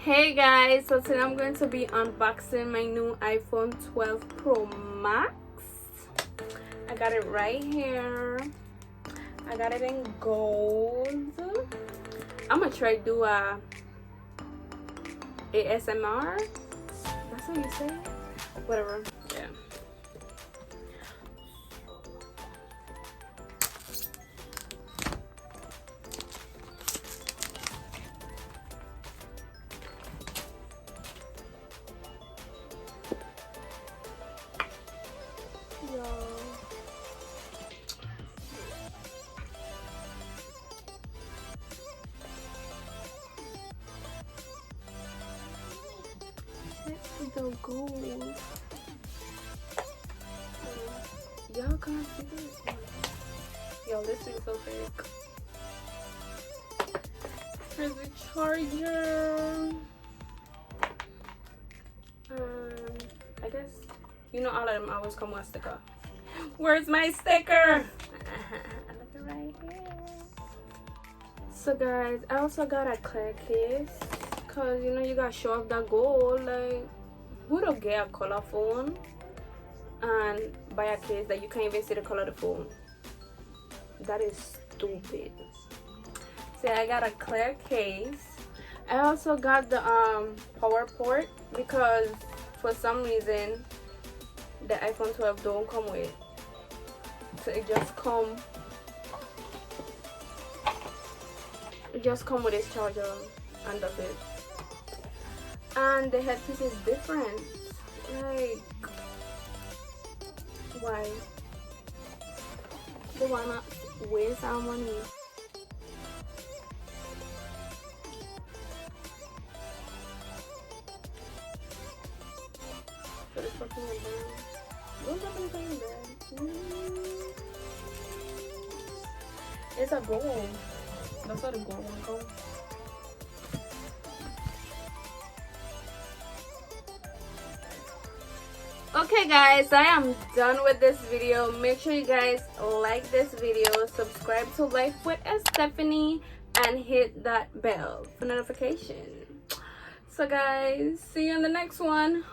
Hey guys, so today I'm going to be unboxing my new iPhone 12 Pro Max. I got it right here. I got it in gold. I'm gonna try to do a ASMR. That's what you say? Whatever. Yeah. The gold. Y'all can't see this. Yo, this is so fake. Here's the charger. I guess you know all of them always come with a sticker. Where's my sticker? Look it right here. So guys, I also got a clear case. Cause you know you gotta show off the gold. Like, who don't get a color phone and buy a case that you can't even see the color of the phone? That is stupid. So I got a clear case. I also got the power port because for some reason the iPhone 12 don't come with. So it just come with its charger and that's it. And the headpiece is different. Like, why? They wanna waste our money. So it's fucking like that. What's happening in there? It's a gold. That's how the gold one comes. Okay guys, I am done with this video. Make sure you guys like this video, subscribe to Life with Estefany, and hit that bell for notification. So guys, see you in the next one.